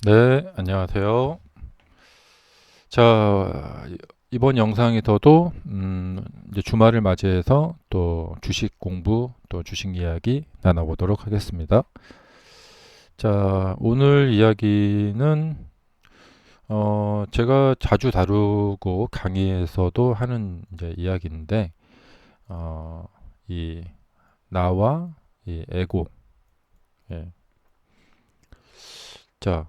네, 안녕하세요. 자, 이번 영상에서도 이제 주말을 맞이해서 또 주식 공부, 또 주식 이야기 나눠보도록 하겠습니다. 자, 오늘 이야기는 제가 자주 다루고 강의에서도 하는 이제 이야기인데, 어, 이 나와 이 에고. 예. 자,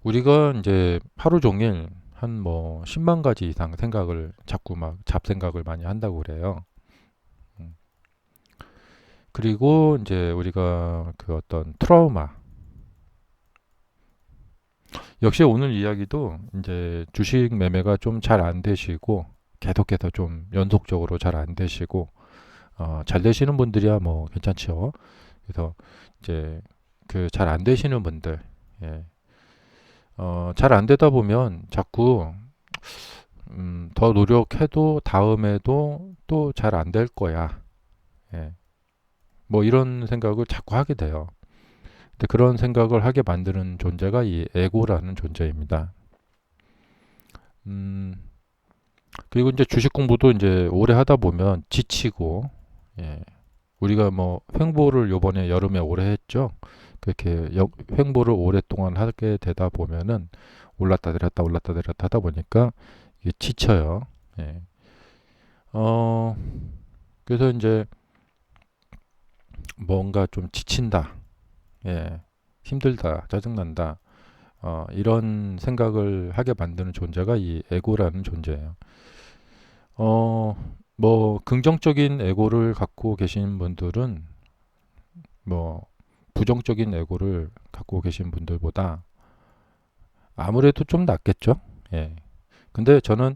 우리가 이제 하루 종일 한 뭐 10만 가지 이상 생각을 자꾸 막 잡생각을 많이 한다고 그래요. 음. 그리고 이제 우리가 그 어떤 트라우마. 역시 오늘 이야기도 이제 주식 매매가 좀 잘 안 되시고 계속해서 좀 연속적으로 잘 안 되시고 잘 되시는 분들이야 뭐 괜찮죠. 그래서 이제 그 잘 안 되시는 분들, 예. 잘 안 되다 보면 자꾸 더 노력해도 다음에도 또 잘 안 될 거야. 예. 뭐 이런 생각을 자꾸 하게 돼요. 근데 그런 생각을 하게 만드는 존재가 이 에고라는 존재입니다. 음, 그리고 이제 주식 공부도 이제 오래 하다 보면 지치고, 예. 우리가 뭐 횡보를 요번에 여름에 오래 했죠. 그렇게 횡보를 오랫동안 하게 되다 보면은 올랐다 내렸다 올랐다 내렸다 하다 보니까 이게 지쳐요. 예. 어, 그래서 이제 뭔가 좀 지친다. 예. 힘들다. 짜증난다. 이런 생각을 하게 만드는 존재가 이 에고라는 존재예요. 어, 뭐 긍정적인 에고를 갖고 계신 분들은 뭐 부정적인 에고를 갖고 계신 분들보다 아무래도 좀 낫겠죠. 예. 근데 저는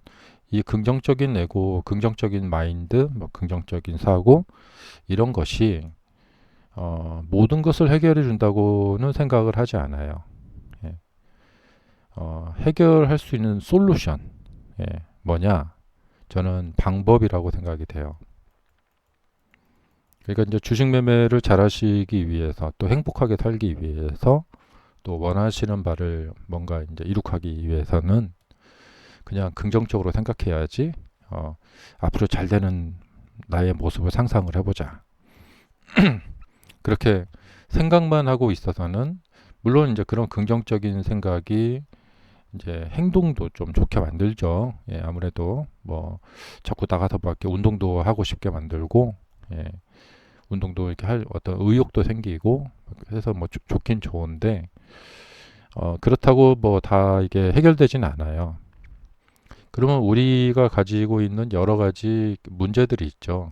이 긍정적인 에고, 긍정적인 마인드, 뭐 긍정적인 사고 이런 것이 모든 것을 해결해 준다고는 생각을 하지 않아요. 예. 해결할 수 있는 솔루션, 예, 뭐냐? 저는 방법이라고 생각이 돼요. 그러니까 이제 주식 매매를 잘 하시기 위해서 또 행복하게 살기 위해서 또 원하시는 바를 뭔가 이제 이룩하기 위해서는 그냥 긍정적으로 생각해야지. 앞으로 잘 되는 나의 모습을 상상을 해보자. 그렇게 생각만 하고 있어서는 물론 이제 그런 긍정적인 생각이 이제 행동도 좀 좋게 만들죠. 예, 아무래도 뭐 자꾸 나가서 밖에 운동도 하고 싶게 만들고, 예, 운동도 이렇게 할 어떤 의욕도 생기고 해서 뭐 좋긴 좋은데 그렇다고 뭐 다 이게 해결되진 않아요. 그러면 우리가 가지고 있는 여러 가지 문제들이 있죠.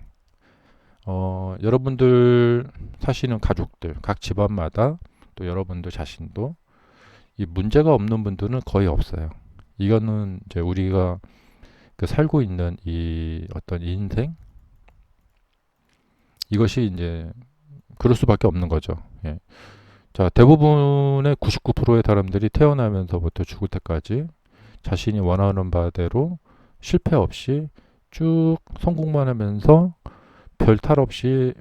여러분들 사시는 가족들, 각 집안마다 또 여러분들 자신도 이 문제가 없는 분들은 거의 없어요. 이거는 이제 우리가 그 살고 있는 이 어떤 인생 이것이 이제 그럴 수밖에 없는 거죠. 예. 자, 대부분의 99%의 사람들이 태어나면서부터 죽을 때까지 자신이 원하는 바대로 실패 없이 쭉 성공만 하면서 별 탈 없이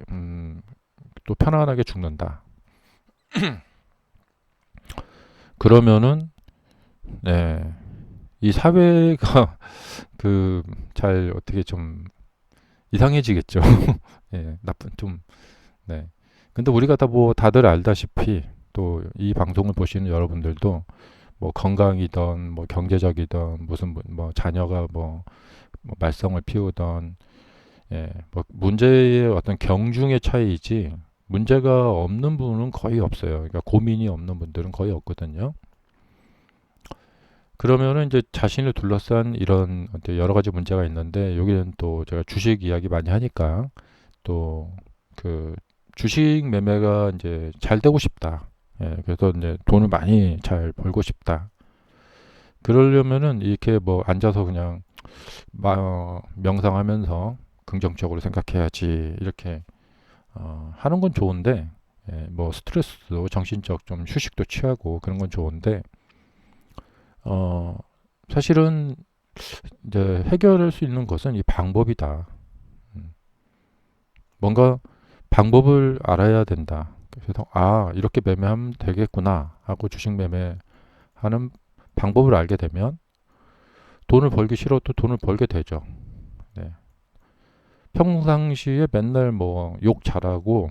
또 편안하게 죽는다. 그러면은 네, 이 사회가 그 잘 어떻게 좀 이상해지겠죠. 예, 나쁜 좀 네. 근데 우리가 다 뭐 다들 알다시피 또 이 방송을 보시는 여러분들도 뭐 건강이든 뭐 경제적이든 무슨 뭐 자녀가 뭐 말썽을 피우던 예, 뭐 문제의 어떤 경중의 차이이지 문제가 없는 분은 거의 없어요. 그러니까 고민이 없는 분들은 거의 없거든요. 그러면은 이제 자신을 둘러싼 이런 여러 가지 문제가 있는데 여기는 또 제가 주식 이야기 많이 하니까 또 그 주식 매매가 이제 잘 되고 싶다. 예, 그래서 이제 돈을 많이 잘 벌고 싶다. 그러려면은 이렇게 뭐 앉아서 그냥 명상하면서 긍정적으로 생각해야지 이렇게 하는 건 좋은데 예, 뭐 스트레스도 정신적 좀 휴식도 취하고 그런 건 좋은데 어, 사실은 이제 해결할 수 있는 것은 이 방법이다. 음, 뭔가 방법을 알아야 된다. 그래서 이렇게 매매하면 되겠구나 하고 주식 매매 하는 방법을 알게 되면 돈을 벌기 싫어도 돈을 벌게 되죠. 네. 평상시에 맨날 뭐 욕 잘하고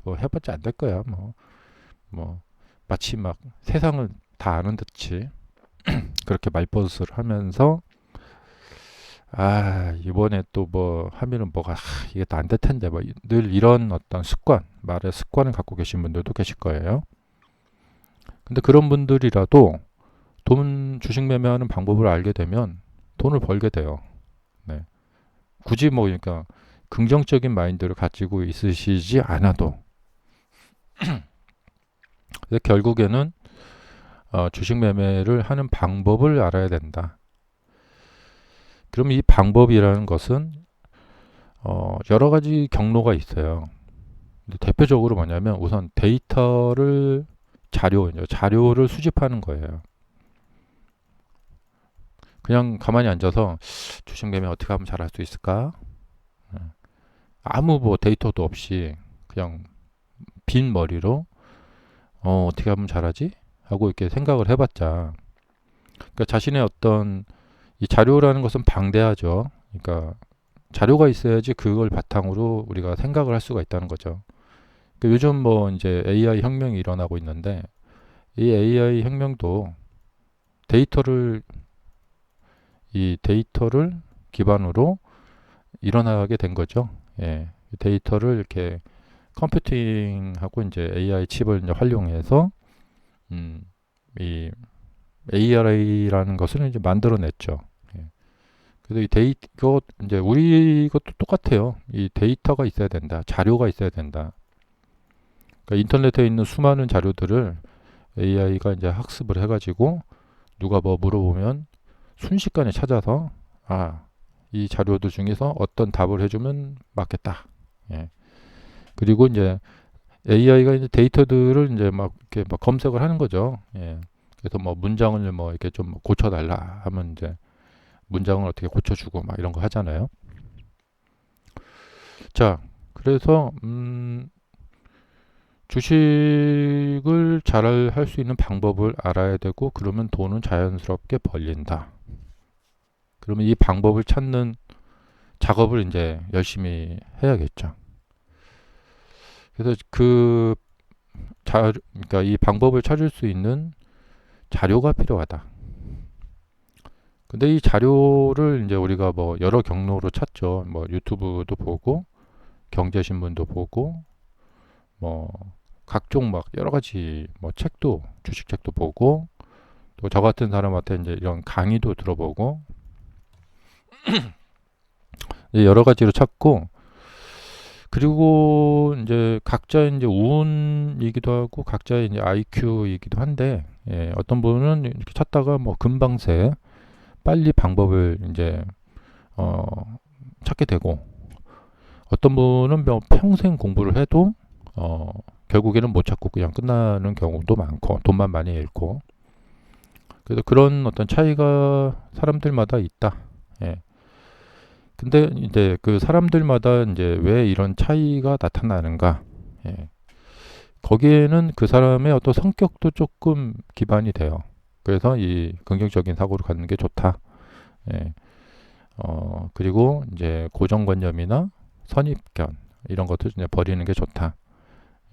뭐 해봤자 안 될 거야. 뭐 마치 막 세상을 다 아는 듯이 그렇게 말버릇을 하면서 이번에 또 뭐 하면은 뭐가 이게 또 안 될 텐데 뭐 늘 이런 어떤 습관, 말의 습관을 갖고 계신 분들도 계실 거예요. 근데 그런 분들이라도 돈 주식 매매하는 방법을 알게 되면 돈을 벌게 돼요. 네. 굳이 뭐 그러니까 긍정적인 마인드를 가지고 있으시지 않아도 결국에는 주식 매매를 하는 방법을 알아야 된다. 그럼 이 방법이라는 것은 여러 가지 경로가 있어요. 대표적으로 뭐냐면 우선 데이터를 자료를 수집하는 거예요. 그냥 가만히 앉아서 주식 매매 어떻게 하면 잘할 수 있을까? 아무 뭐 데이터도 없이 그냥 빈 머리로 어떻게 하면 잘하지? 하고 이렇게 생각을 해봤자 그러니까 자신의 어떤 이 자료라는 것은 방대하죠. 그러니까 자료가 있어야지 그걸 바탕으로 우리가 생각을 할 수가 있다는 거죠. 그러니까 요즘 뭐 이제 AI 혁명이 일어나고 있는데 이 AI 혁명도 데이터를 이 데이터를 기반으로 일어나게 된 거죠. 예. 데이터를 이렇게 컴퓨팅하고 이제 AI 칩을 이제 활용해서 음, 이 AI라는 것을 이제 만들어냈죠. 예. 그래서 이 이거 이제 우리 것도 똑같아요. 이 데이터가 있어야 된다. 자료가 있어야 된다. 그러니까 인터넷에 있는 수많은 자료들을 AI가 이제 학습을 해가지고 누가 뭐 물어보면 순식간에 찾아서 이 자료들 중에서 어떤 답을 해주면 맞겠다. 예. 그리고 이제 AI가 이제 데이터들을 이제 막 이렇게 막 검색을 하는 거죠. 예. 그래서 뭐 문장을 뭐 이렇게 좀 고쳐달라 하면 이제 문장을 어떻게 고쳐주고 막 이런 거 하잖아요. 자, 그래서 주식을 잘 할 수 있는 방법을 알아야 되고 그러면 돈은 자연스럽게 벌린다. 그러면 이 방법을 찾는 작업을 이제 열심히 해야겠죠. 그래서 그러니까 이 방법을 찾을 수 있는 자료가 필요하다. 근데 이 자료를 이제 우리가 뭐 여러 경로로 찾죠. 뭐 유튜브도 보고, 경제신문도 보고, 뭐 각종 막 여러 가지 뭐 책도, 주식책도 보고, 또 저 같은 사람한테 이제 이런 강의도 들어보고, 여러 가지로 찾고, 그리고 이제 각자의 이제 운이기도 하고 각자의 이제 IQ이기도 한데 어떤 분은 이렇게 찾다가 뭐 금방새 빨리 방법을 이제 어, 찾게 되고 어떤 분은 뭐 평생 공부를 해도 결국에는 못 찾고 그냥 끝나는 경우도 많고 돈만 많이 잃고 그래서 그런 어떤 차이가 사람들마다 있다. 예. 근데 이제 그 사람들마다 이제 왜 이런 차이가 나타나는가? 예. 거기에는 그 사람의 어떤 성격도 조금 기반이 돼요. 그래서 이 긍정적인 사고를 갖는 게 좋다. 예. 그리고 이제 고정관념이나 선입견 이런 것도 이제 버리는 게 좋다.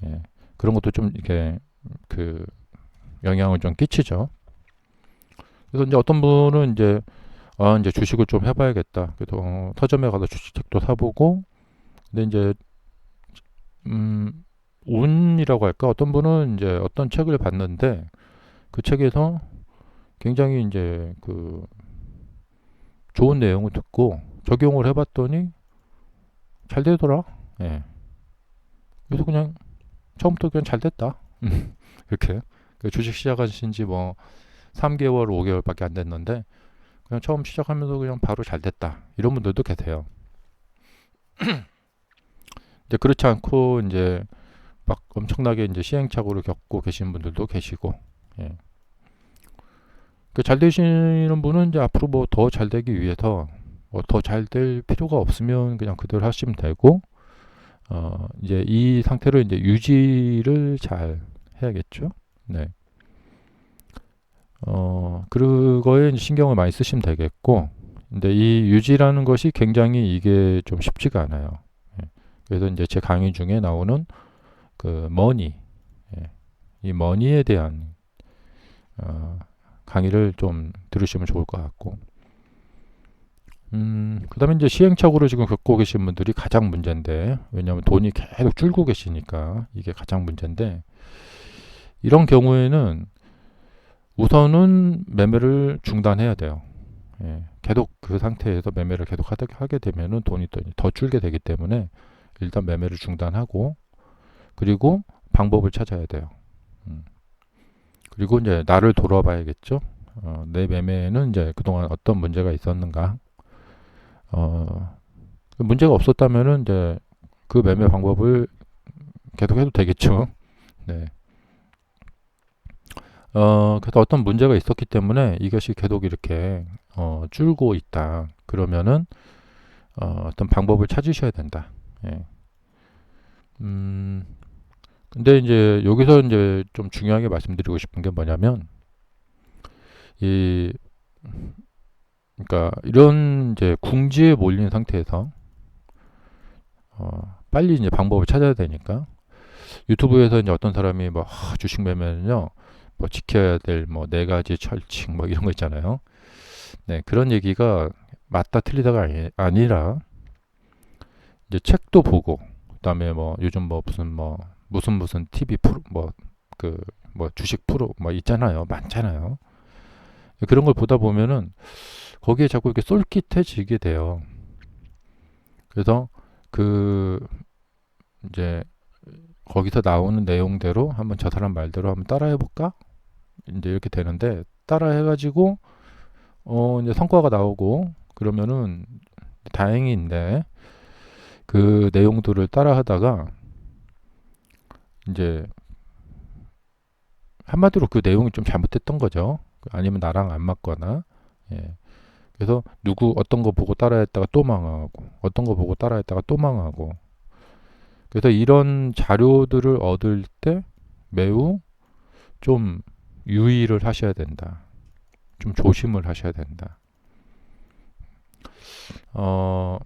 예. 그런 것도 좀 이렇게 그 영향을 좀 끼치죠. 그래서 이제 어떤 분은 이제 주식을 좀 해봐야겠다. 그래서 서점에 가서 주식책도 사보고, 근데 이제 운이라고 할까? 어떤 분은 이제 어떤 책을 봤는데 그 책에서 굉장히 이제 그 좋은 내용을 듣고 적용을 해봤더니 잘 되더라. 예. 그래서 그냥 처음부터 그냥 잘 됐다. 이렇게 그 주식 시작하신 지 뭐 3개월, 5개월밖에 안 됐는데 그냥 처음 시작하면서 그냥 바로 잘 됐다. 이런 분들도 계세요. 이제 그렇지 않고 이제 막 엄청나게 이제 시행착오를 겪고 계신 분들도 계시고, 예. 그 잘 되시는 분은 이제 앞으로 뭐 더 잘 되기 위해서 뭐 더 잘 될 필요가 없으면 그냥 그대로 하시면 되고, 이제 이 상태로 이제 유지를 잘 해야겠죠. 네. 그거에 이제 신경을 많이 쓰시면 되겠고, 근데 이 유지라는 것이 굉장히 이게 좀 쉽지가 않아요. 예. 그래서 이제 제 강의 중에 나오는 그 머니, 예. 이 머니에 대한 어, 강의를 좀 들으시면 좋을 것 같고, 그다음에 이제 시행착오를 지금 겪고 계신 분들이 가장 문제인데, 왜냐하면 돈이 계속 줄고 계시니까 이게 가장 문제인데, 이런 경우에는 우선은 매매를 중단해야 돼요. 예, 계속 그 상태에서 매매를 계속 하게 되면은 돈이 더 줄게 되기 때문에 일단 매매를 중단하고, 그리고 방법을 찾아야 돼요. 음, 그리고 이제 나를 돌아봐야겠죠. 내 매매에는 이제 그동안 어떤 문제가 있었는가. 문제가 없었다면은 이제 그 매매 방법을 계속 해도 되겠죠. 네. 그래서 어떤 문제가 있었기 때문에 이것이 계속 이렇게 줄고 있다. 그러면은 어떤 방법을 찾으셔야 된다. 예. 음, 근데 이제 여기서 이제 좀 중요하게 말씀드리고 싶은 게 뭐냐면, 이 그러니까 이런 이제 궁지에 몰린 상태에서 빨리 이제 방법을 찾아야 되니까, 유튜브에서 이제 어떤 사람이 뭐 주식 매매는요, 뭐 지켜야 될 뭐 네 가지 철칙 뭐 이런 거 있잖아요. 네, 그런 얘기가 맞다 틀리다가 아니라, 이제 책도 보고, 그다음에 뭐 요즘 뭐 무슨 TV 프로 뭐 주식 프로 뭐 있잖아요. 많잖아요. 그런 걸 보다 보면은 거기에 자꾸 이렇게 쏠깃해지게 돼요. 그래서 그 이제 거기서 나오는 내용대로 한번 저 사람 말대로 한번 따라해 볼까? 이제 이렇게 되는데, 따라해 가지고 이제 성과가 나오고 그러면은 다행인데, 그 내용들을 따라하다가 이제 한마디로 그 내용이 좀 잘못됐던 거죠. 아니면 나랑 안 맞거나. 예. 그래서 어떤 거 보고 따라했다가 또 망하고, 어떤 거 보고 따라했다가 또 망하고. 그래서 이런 자료들을 얻을 때 매우 좀 유의를 하셔야 된다. 좀 조심을 하셔야 된다. 어,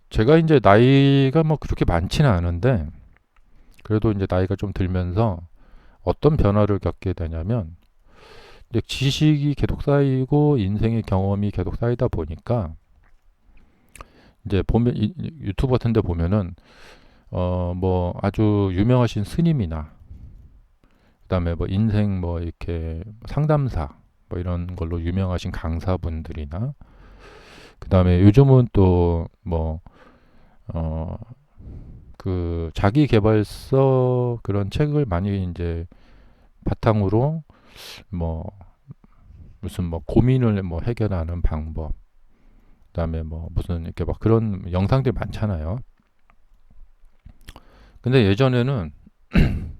제가 이제 나이가 뭐 그렇게 많지는 않은데, 그래도 이제 나이가 좀 들면서 어떤 변화를 겪게 되냐면, 이제 지식이 계속 쌓이고 인생의 경험이 계속 쌓이다 보니까, 이제 보면 유튜브 같은 데 보면은 뭐 아주 유명하신 스님이나, 그다음에 뭐 인생 뭐 이렇게 상담사 뭐 이런 걸로 유명하신 강사분들이나, 그다음에 요즘은 또 뭐 그 자기 개발서 그런 책을 많이 이제 바탕으로 뭐 무슨 뭐 고민을 뭐 해결하는 방법, 그다음에 뭐 무슨 이렇게 막 그런 영상들이 많잖아요. 근데 예전에는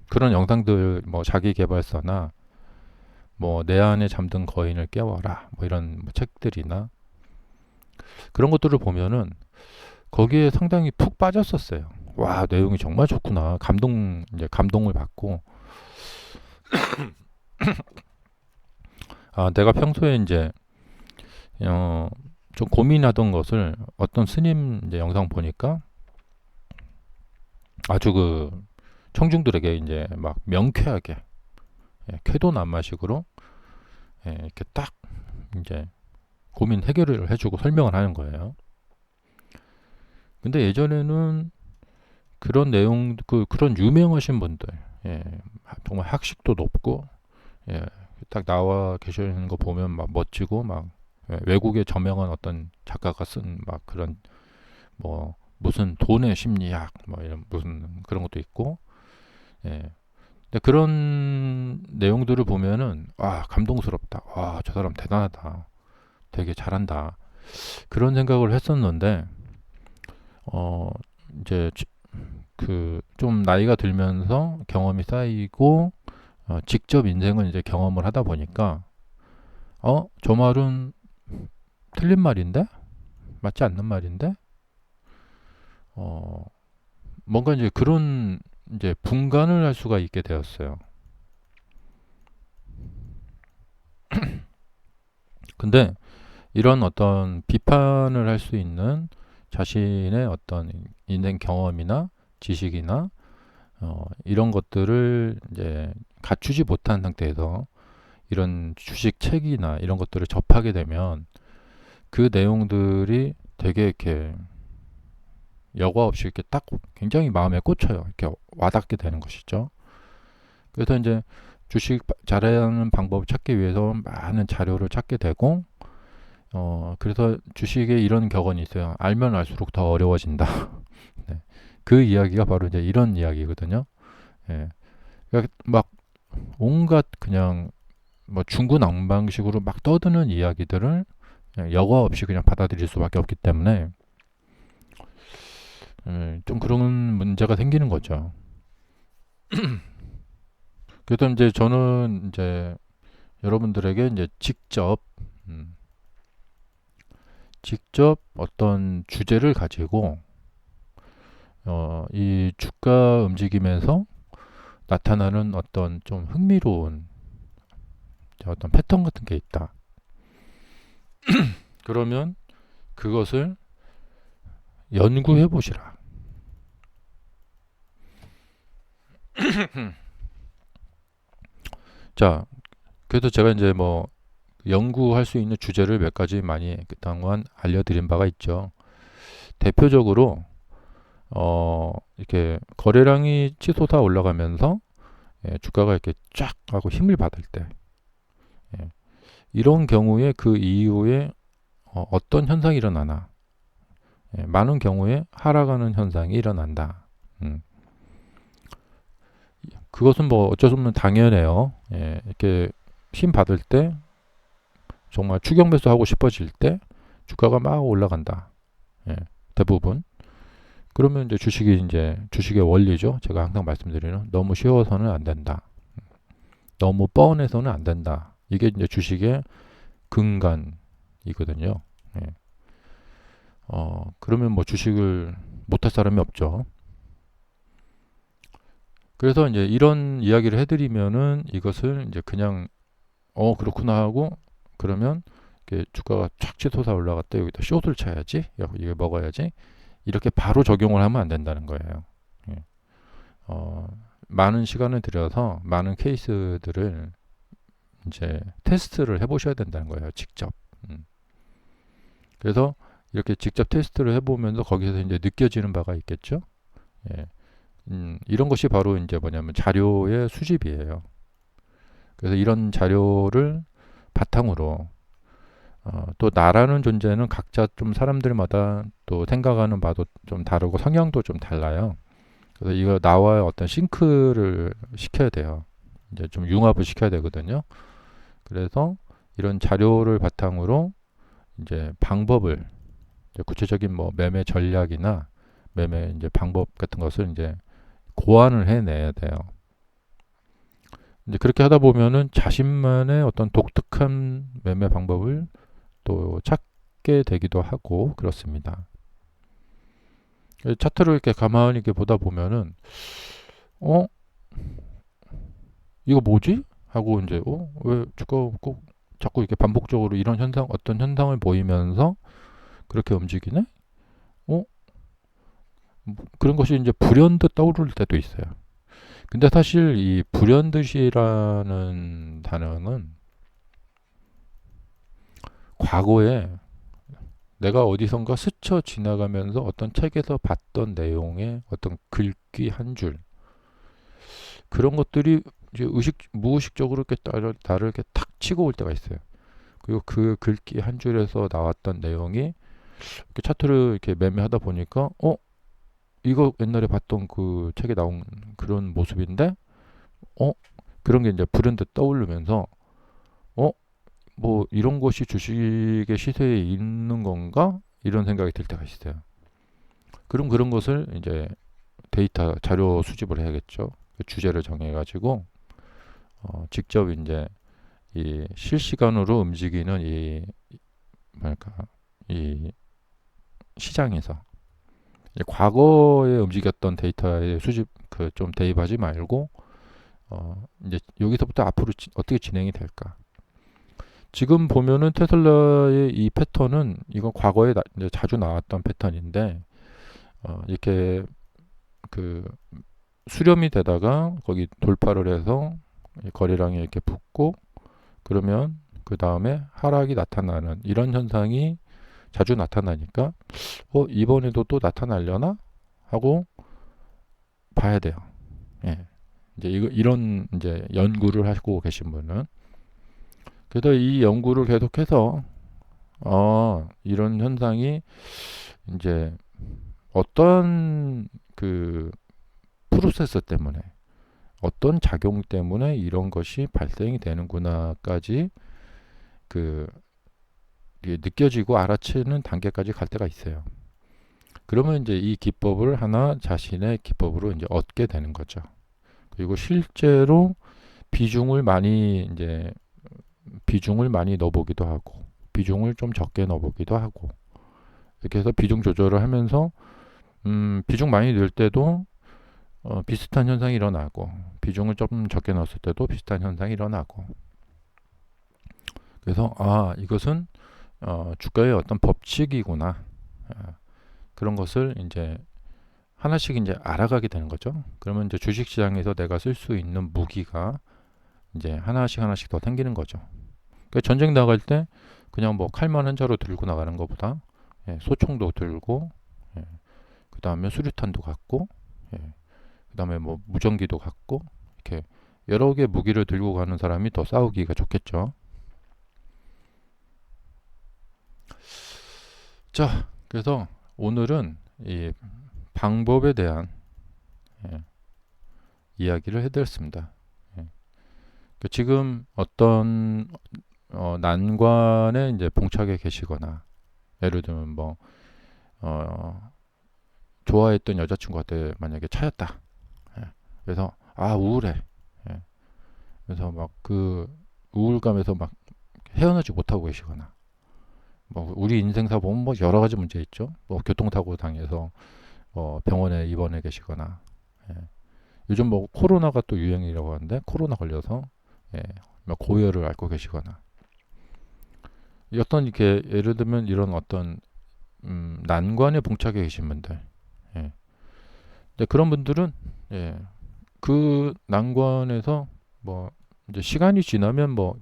그런 영상들, 뭐 자기 개발서나 뭐 내 안에 잠든 거인을 깨워라 뭐 이런 뭐 책들이나 그런 것들을 보면은 거기에 상당히 푹 빠졌었어요. 와, 내용이 정말 좋구나. 이제 감동을 받고, 내가 평소에 이제 어, 좀 고민하던 것을 어떤 스님 이제 영상 보니까 아주 그 청중들에게 이제 막 명쾌하게, 쾌도난마식으로, 이렇게 딱 이제 고민 해결을 해주고 설명을 하는 거예요. 근데 예전에는 그런 내용, 그런 유명하신 분들, 예, 정말 학식도 높고, 예, 딱 나와 계시는 거 보면 막 멋지고, 막 외국의 저명한 어떤 작가가 쓴 막 그런 뭐 무슨 돈의 심리학 뭐 이런 무슨 그런 것도 있고, 예. 근데 그런 내용들을 보면은 감동스럽다. 와, 저 사람 대단하다. 되게 잘한다. 그런 생각을 했었는데, 어 이제 그 좀 나이가 들면서 경험이 쌓이고 직접 인생을 이제 경험을 하다 보니까, 저 말은 틀린 말인데? 맞지 않는 말인데? 어, 뭔가 이제 그런 이제 분간을 할 수가 있게 되었어요. 근데 이런 어떤 비판을 할 수 있는 자신의 어떤 인생 경험이나 지식이나 이런 것들을 이제 갖추지 못한 상태에서 이런 주식 책이나 이런 것들을 접하게 되면 그 내용들이 되게 이렇게 여과 없이 이렇게 딱 굉장히 마음에 꽂혀요. 이렇게 와닿게 되는 것이죠. 그래서 이제 주식 잘하는 방법을 찾기 위해서 많은 자료를 찾게 되고, 그래서 주식에 이런 격언이 있어요. 알면 알수록 더 어려워진다. 네. 그 이야기가 바로 이제 이런 이야기거든요. 예. 그러니까 막 온갖 그냥 뭐 중구난방식으로 막 떠드는 이야기들을 여과 없이 그냥 받아들일 수밖에 없기 때문에 좀 그런 문제가 생기는 거죠. 그래서 이제 저는 이제 여러분들에게 이제 음, 직접 어떤 주제를 가지고 이 주가 움직임에서 나타나는 어떤 좀 흥미로운 어떤 패턴 같은 게 있다. 그러면 그것을 연구해 보시라. 자, 그래서 제가 이제 뭐 연구할 수 있는 주제를 몇 가지 많이 그동안 알려드린 바가 있죠. 대표적으로 이렇게 거래량이 치솟아 올라가면서 주가가 이렇게 쫙 하고 힘을 받을 때 이런 경우에 그 이후에 어떤 현상이 일어나나 많은 경우에 하락하는 현상이 일어난다. 그것은 뭐 어쩔 수 없는 당연해요. 이렇게 힘 받을 때 정말 추격 매수하고 싶어질 때 주가가 막 올라간다. 대부분. 그러면 이제 주식의 원리죠. 제가 항상 말씀드리는 너무 쉬워서는 안 된다. 너무 뻔해서는 안 된다. 이게 이제 주식의 근간이거든요. 그러면 뭐 주식을 못할 사람이 없죠. 그래서 이제 이런 이야기를 해드리면은 이것을 이제 그냥 그렇구나 하고 그러면 이렇게 주가가 착 치솟아 올라갔다 여기다 숏을 쳐야지 이거 먹어야지 이렇게 바로 적용을 하면 안 된다는 거예요. 예. 많은 시간을 들여서 많은 케이스들을 이제 테스트를 해보셔야 된다는 거예요. 직접. 그래서 이렇게 직접 테스트를 해보면서 거기서 이제 느껴지는 바가 있겠죠. 예. 이런 것이 바로 이제 뭐냐면 자료의 수집이에요. 그래서 이런 자료를 바탕으로 또 나라는 존재는 각자 좀 사람들마다 또 생각하는 바도 좀 다르고 성향도 좀 달라요. 그래서 이거 나와의 어떤 싱크를 시켜야 돼요. 이제 좀 융합을 시켜야 되거든요. 그래서 이런 자료를 바탕으로 이제 방법을 이제 구체적인 뭐 매매 전략이나 매매 이제 방법 같은 것을 이제 고안을 해내야 돼요. 이제 그렇게 하다 보면은 자신만의 어떤 독특한 매매 방법을 또 찾게 되기도 하고 그렇습니다. 차트를 이렇게 가만히 이렇게 보다 보면은 어 이거 뭐지? 하고 이제 왜 주가 꼭 자꾸 이렇게 반복적으로 이런 현상 어떤 현상을 보이면서 그렇게 움직이네? 어 그런 것이 이제 불현듯 떠오를 때도 있어요. 근데 사실 이 불현듯이라는 단어는 과거에 내가 어디선가 스쳐 지나가면서 어떤 책에서 봤던 내용의 어떤 글귀 한 줄, 그런 것들이 이제 무의식적으로 이렇게 나를 이렇게 탁 치고 올 때가 있어요. 그리고 그 글귀 한 줄에서 나왔던 내용이 이렇게 차트를 이렇게 매매하다 보니까, 이거 옛날에 봤던 그 책에 나온 그런 모습인데, 어, 그런 게 이제 불현듯 떠오르면서, 어, 뭐 이런 것이 주식의 시세에 있는 건가? 이런 생각이 들 때가 있어요. 그럼 그런 것을 이제 데이터 자료 수집을 해야겠죠. 그 주제를 정해가지고 직접 이제 이 실시간으로 움직이는 이 뭐랄까 이 시장에서 이제 과거에 움직였던 데이터의 수집 그 좀 대입하지 말고 이제 여기서부터 앞으로 어떻게 진행이 될까? 지금 보면은 테슬라의 이 패턴은 이건 과거에 이제 자주 나왔던 패턴인데 이렇게 그 수렴이 되다가 거기 돌파를 해서 거래량이 이렇게 붙고 그러면 그 다음에 하락이 나타나는 이런 현상이 자주 나타나니까 이번에도 또 나타나려나 하고 봐야 돼요. 예. 이제 이런 이제 연구를 하고 계신 분은 그래서 이 연구를 계속해서 이런 현상이 이제 어떤 그 프로세스 때문에 어떤 작용 때문에 이런 것이 발생이 되는구나까지 그 이게 느껴지고 알아채는 단계까지 갈 때가 있어요. 그러면 이제 이 기법을 하나 자신의 기법으로 이제 얻게 되는 거죠. 그리고 실제로 비중을 많이 넣어보기도 하고 비중을 좀 적게 넣어보기도 하고 이렇게 해서 비중 조절을 하면서 비중 많이 넣을 때도 비슷한 현상이 일어나고 비중을 좀 적게 넣었을 때도 비슷한 현상이 일어나고 그래서 이것은 주가의 어떤 법칙이구나 그런 것을 이제 하나씩 이제 알아가게 되는 거죠. 그러면 이제 주식시장에서 내가 쓸 수 있는 무기가 이제 하나씩 더 생기는 거죠. 그러니까 전쟁 나갈 때 그냥 뭐 칼만 한 자루 들고 나가는 것보다 소총도 들고 그 다음에 수류탄도 갖고 그 다음에 뭐 무전기도 갖고 이렇게 여러 개 무기를 들고 가는 사람이 더 싸우기가 좋겠죠. 자, 그래서 오늘은 이 방법에 대한 이야기를 해드렸습니다. 지금 어떤 난관에 이제 봉착해 계시거나 예를 들면 뭐 좋아했던 여자친구한테 만약에 차였다. 그래서 우울해. 그래서 막 그 우울감에서 막 헤어나지 못하고 계시거나 뭐 우리 인생사 보면 뭐 여러 가지 문제 있죠. 뭐 교통사고 당해서 병원에 입원해 계시거나 요즘 뭐 코로나가 또 유행이라고 하는데 코로나 걸려서 뭐 고열을 앓고 계시거나 어떤 이렇게 예를 들면 이런 어떤 난관에 봉착해 계신 분들 그런 분들은 그 난관에서 뭐 이제 시간이 지나면 뭐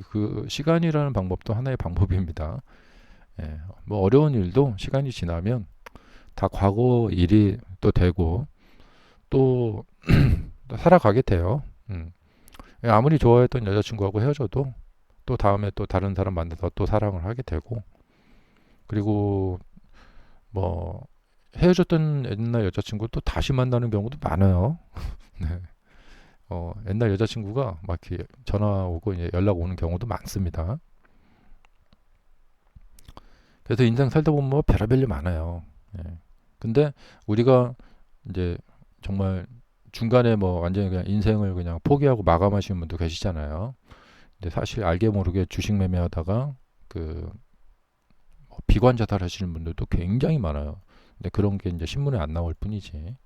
그 시간이라는 방법도 하나의 방법입니다. 뭐 어려운 일도 시간이 지나면 다 과거 일이 또 되고 또 살아가게 돼요. 아무리 좋아했던 여자친구하고 헤어져도 또 다음에 또 다른 사람 만나서 또 사랑을 하게 되고 그리고 뭐 헤어졌던 옛날 여자친구 또 다시 만나는 경우도 많아요. 네. 옛날 여자친구가 막 이렇게 전화 오고 이제 연락 오는 경우도 많습니다. 그래서 인생 살다 보면 뭐 별의별 일 많아요. 근데 우리가 이제 정말 중간에 뭐 완전히 그냥 인생을 그냥 포기하고 마감하시는 분도 계시잖아요. 근데 사실 알게 모르게 주식 매매하다가 비관 자살하시는 분들도 굉장히 많아요. 근데 그런 게 이제 신문에 안 나올 뿐이지.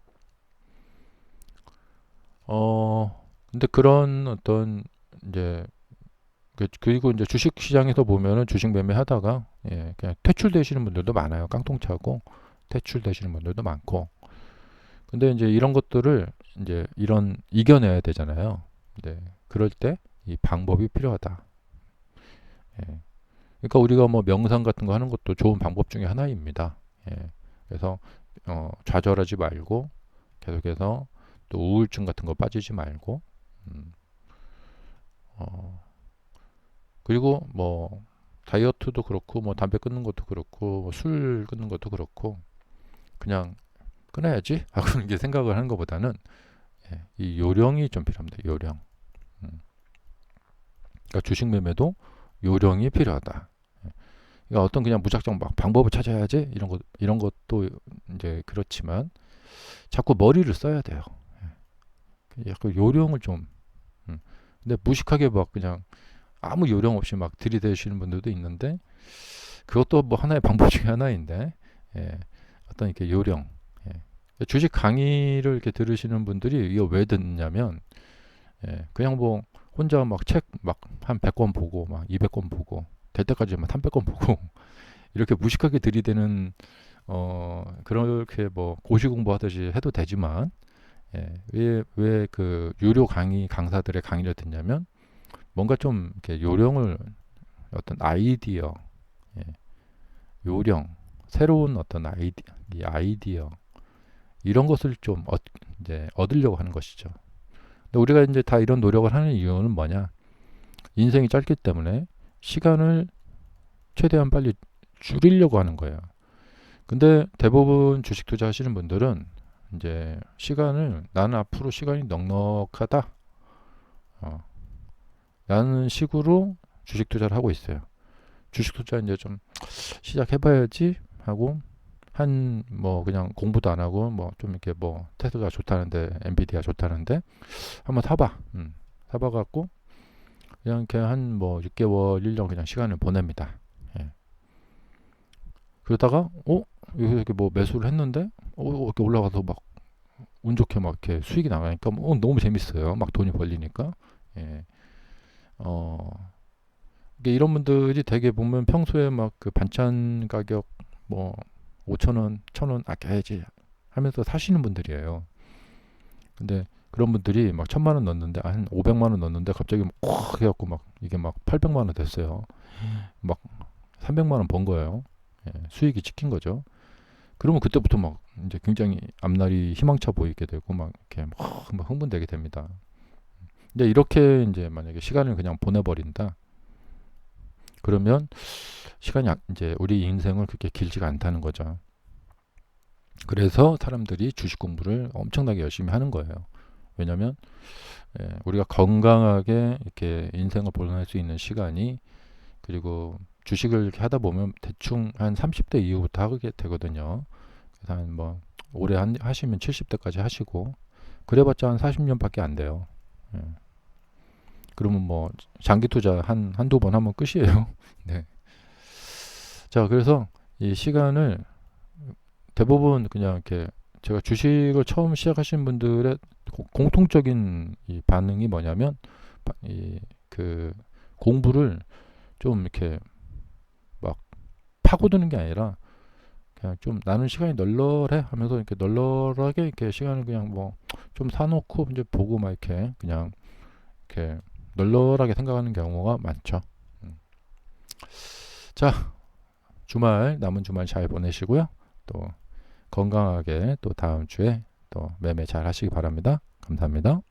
근데 그런 어떤 이제 그리고 이제 주식 시장에서 보면은 주식 매매하다가 그냥 퇴출되시는 분들도 많아요. 깡통차고 퇴출되시는 분들도 많고. 근데 이제 이런 것들을 이제 이겨내야 되잖아요. 네. 그럴 때 이 방법이 필요하다. 그러니까 우리가 뭐 명상 같은 거 하는 것도 좋은 방법 중에 하나입니다. 그래서 좌절하지 말고 계속해서 또 우울증 같은 거 빠지지 말고 그리고 뭐 다이어트도 그렇고 뭐 담배 끊는 것도 그렇고 뭐술 끊는 것도 그렇고 그냥 끊어야지 하고 이게 생각을 하는 것보다는 이 요령이 좀 필요합니다. 요령. 그러니까 주식 매매도 요령이 필요하다. 그러니까 어떤 그냥 무작정 막 방법을 찾아야지 이런 것도 이제 그렇지만 자꾸 머리를 써야 돼요. 약간 요령을 좀. 근데 무식하게 막 그냥 아무 요령 없이 막 들이대시는 분들도 있는데 그것도 뭐 하나의 방법 중에 하나인데 어떤 이렇게 요령. 주식 강의를 이렇게 들으시는 분들이 이거 왜 듣냐면 그냥 뭐 혼자 막 책 막 한 100권 보고 막 200권 보고 될 때까지 막 300권 보고 이렇게 무식하게 들이대는 그렇게 뭐 고시 공부하듯이 해도 되지만 예, 왜 그 유료 강사들의 강의를 듣냐면 뭔가 좀 이렇게 요령을 어떤 아이디어, 예, 요령, 새로운 어떤 아이디어 이런 것을 좀 이제 얻으려고 하는 것이죠. 근데 우리가 이제 다 이런 노력을 하는 이유는 뭐냐? 인생이 짧기 때문에 시간을 최대한 빨리 줄이려고 하는 거예요. 근데 대부분 주식 투자하시는 분들은 이제 시간을 나는 앞으로 시간이 넉넉하다. 라는 식으로 주식 투자를 하고 있어요. 주식 투자 이제 좀 시작해봐야지 하고 한 뭐 그냥 공부도 안 하고 뭐 좀 이렇게 뭐 테슬라 좋다는데 엔비디아 좋다는데 한번 사봐. 사봐갖고 그냥 이렇게 한 뭐 6개월 1년 그냥 시간을 보냅니다. 예. 그러다가 이렇게 뭐 매수를 했는데 이렇게 올라가서 막 운 좋게 막 이렇게 수익이 나가니까 너무 재밌어요. 막 돈이 벌리니까. 예. 이게 이런 분들이 되게 보면 평소에 막 그 반찬 가격 뭐 5,000원, 1,000원 아껴야지 하면서 사시는 분들이에요. 근데 그런 분들이 막 1,000만 원 넣었는데 한 500만 원 넣었는데 갑자기 막 해갖고 막 이게 막 800만 원 됐어요. 막 300만 원 번 거예요. 예, 수익이 찍힌 거죠. 그러면 그때부터 막 이제 굉장히 앞날이 희망차 보이게 되고 막 이렇게 막 흥분되게 됩니다. 근데 이렇게 이제 만약에 시간을 그냥 보내버린다. 그러면 시간이 이제 우리 인생을 그렇게 길지가 않다는 거죠. 그래서 사람들이 주식 공부를 엄청나게 열심히 하는 거예요. 왜냐하면 우리가 건강하게 이렇게 인생을 보낼 수 있는 시간이 그리고 주식을 이렇게 하다 보면 대충 한 30대 이후부터 하게 되거든요. 그래서 한 뭐 오래 하시면 70대까지 하시고 그래봤자 한 40년밖에 안 돼요. 예. 그러면 뭐 장기 투자 한두 번 하면 끝이에요. 네. 자, 그래서 이 시간을 대부분 그냥 이렇게 제가 주식을 처음 시작하신 분들의 공통적인 이 반응이 뭐냐면 이 그 공부를 좀 이렇게 막 파고드는 게 아니라 그냥 좀 나는 시간이 널널해 하면서 이렇게 널널하게 이렇게 시간을 그냥 뭐 좀 사놓고 이제 보고 막 이렇게 그냥 이렇게 널널하게 생각하는 경우가 많죠. 자, 남은 주말 잘 보내시고요. 또 건강하게 또 다음 주에 또 매매 잘 하시기 바랍니다. 감사합니다.